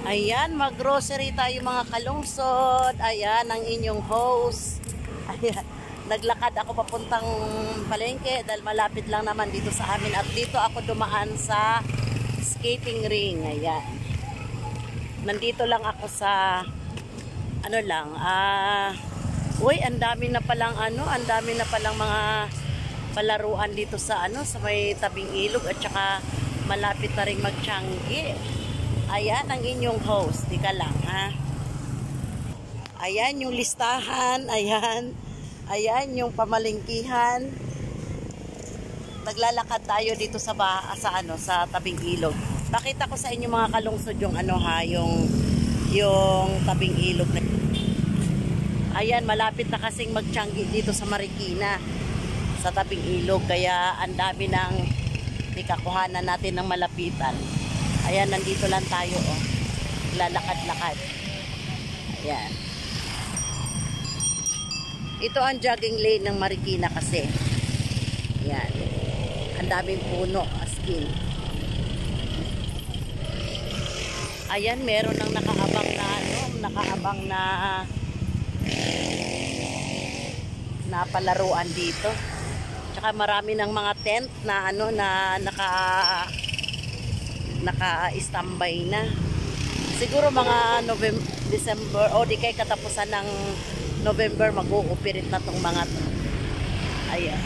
Ayan, mag-grocery tayo mga kalungsod. Ayan, ang inyong host. Ayan, naglakad ako papuntang palengke dahil malapit lang naman dito sa amin. At dito ako dumaan sa skating ring. Ayan. Nandito lang ako sa, ano lang, uy, ang dami na palang mga palaruan dito sa sa may tabing ilog at saka malapit na rin mag-Changi. Ayan ang inyong host. Tika lang ha. Ayan yung listahan. Ayan. Ayan yung pamalingkihan. Naglalakad tayo dito sa tabing ilog. Pakita ko sa inyo mga kalungsod yung yung tabing ilog. Ayan, malapit na kasing mag-Changi dito sa Marikina sa tabing ilog. Kaya ang dami ng ikakuhanan natin ng malapitan. Ayan, nandito lang tayo, oh. Lalakad-lakad. Ayan. Ito ang jogging lane ng Marikina kasi. Ayan. Ang daming puno, as in. Ayan, meron ng nakaabang na palaruan dito. Tsaka marami ng mga tent na naka-standby na. Siguro mga December o di kay katapusan ng November mag-ooperate na tong mga to. Ayan.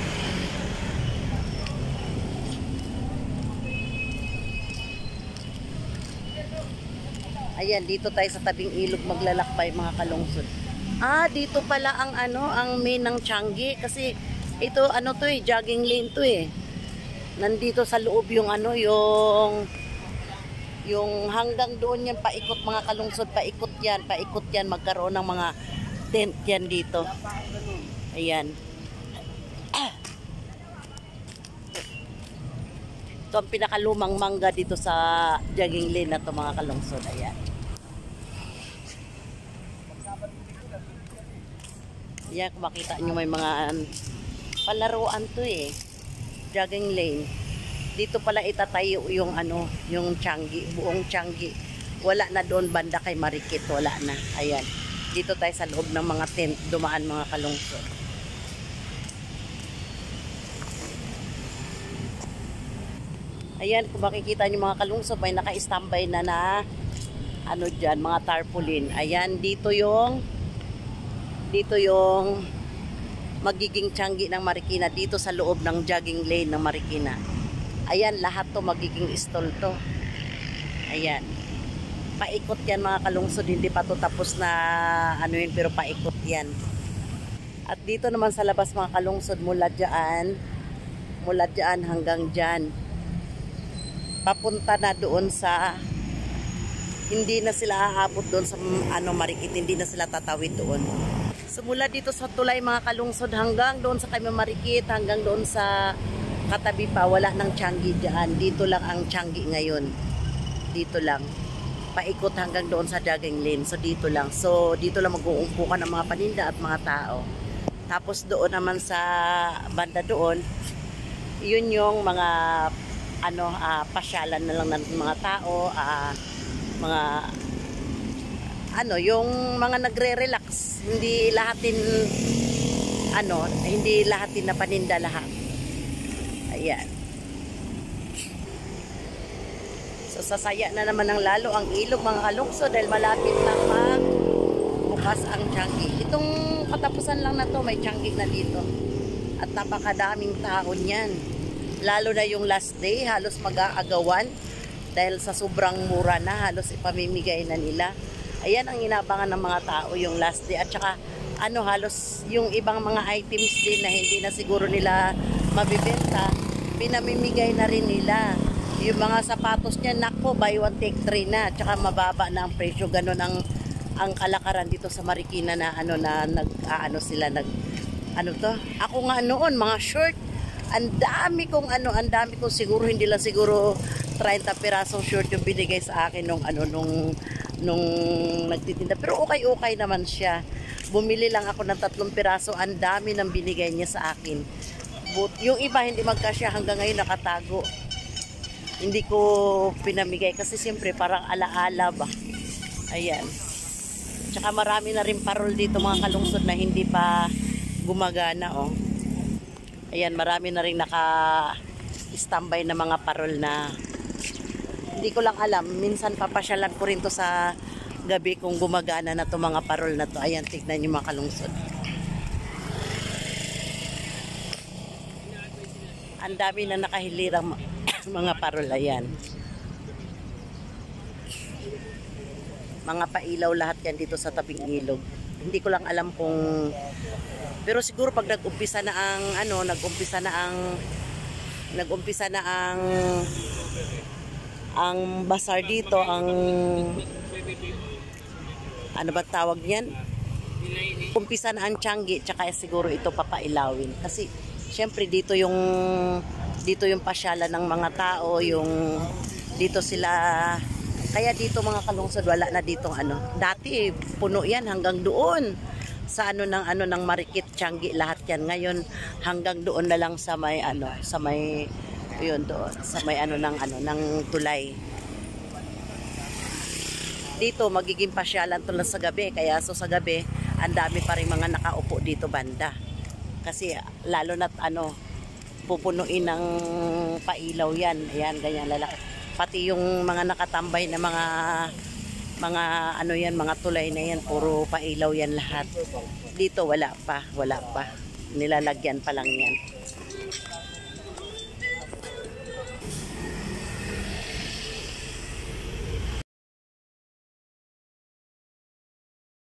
Ayan, dito tayo sa tabing ilog maglalakbay mga kalungsod. Dito pala ang main ng Changi kasi ito jogging lane to eh. Nandito sa loob yung hanggang doon yan paikot mga kalungsod, paikot yan, magkaroon ng mga tent yan dito. Ayan. Ito ang pinakalumang mangga dito sa jogging lane na to mga kalungsod. Ayan. Ayan, kung makita nyo may mga palaruan to eh. Jogging lane. Dito pala itatayo yung Changi, buong Changi. Wala na doon banda kay Marikit, wala na. Ayan. Dito tayo sa loob ng mga tent, dumaan mga kalungsod. Ayan, kung makikita nyo mga kalungsod, may naka-standby na dyan, mga tarpaulin. Ayan, dito yung magiging Changi ng Marikina, dito sa loob ng jogging lane ng Marikina. Ayan, lahat to magiging stall to. Ayan. Paikot yan mga kalungsod, hindi pa to tapos na pero paikot yan. At dito naman sa labas mga kalungsod, mula dyan hanggang dyan. Papunta na doon sa, hindi na sila aabot doon sa Marikit, hindi na sila tatawid doon. So mula dito sa tulay mga kalungsod hanggang doon sa kay Marikit, hanggang doon sa katabi pa, wala ng Changi dyan. Dito lang ang Changi ngayon. Dito lang. Paikot hanggang doon sa jogging lane. So dito lang. So dito lang mag-uumpukan ng mga paninda at mga tao. Tapos doon naman sa banda doon, yun yung mga pasyalan na lang ng mga tao, yung mga nagre-relax. Hindi lahatin na paninda lahat. Ayan. So sasaya na naman ng lalo ang ilog mga kalungsod dahil malapit na bukas ang Changi. Itong katapusan lang na to, may Changi na dito. At napakadaming tao niyan. Lalo na yung last day, halos mag-aagawan dahil sa sobrang mura na, halos ipamimigay na nila. Ayan ang inabangan ng mga tao yung last day. At saka halos yung ibang mga items din na hindi na siguro nila mabibenta, pinamimigay na rin nila. Yung mga sapatos niya, nako, buy one take 3 na. Tsaka mababa na ang presyo. Ganon ang kalakaran dito sa Marikina na Ako nga noon, mga short, ang dami kong siguro, hindi lang siguro 30 pirasong short yung binigay sa akin nung nagtitinda. Pero okay naman siya. Bumili lang ako ng 3 piraso, ang dami nang binigay niya sa akin. Yung iba hindi magkasya, hanggang ngayon nakatago. Hindi ko pinamigay kasi siyempre parang alaala ba. Ayan. Tsaka marami na rin parol dito mga kalungsod na hindi pa gumagana, oh. Ayan, marami na rin naka-standby na mga parol na hindi ko lang alam. Minsan papasyalan ko rin to sa gabi kung gumagana na to mga parol na to. Ayan, tignan nyo mga kalungsod. Ang dami na nakahilirang mga parol. Ayan. Mga pailaw lahat yan dito sa tabing ilog. Hindi ko lang alam kung, pero siguro pag nag-umpisa na ang bazaar dito, ang ano ba tawag niyan? Umpisa na ang Tiangge, tsaka siguro ito papailawin. Kasi syempre dito yung pasyalan ng mga tao, yung dito sila. Kaya dito mga kalungsod wala na ditong ano. Dati puno yan hanggang doon sa ng Marikit, Tiangge, lahat yan. Ngayon hanggang doon na lang sa may yun doon sa may ng tulay. Dito magiging pasyalan to lang sa gabi, kaya so sa gabi ang dami pa rin mga nakaupo dito banda. Kasi lalo na't pupunuin ng pailaw yan. Ayan, ganyan lalaki. Pati yung mga nakatambay na mga tulay na yan, puro pailaw yan lahat. Dito wala pa. Nilalagyan pa lang yan.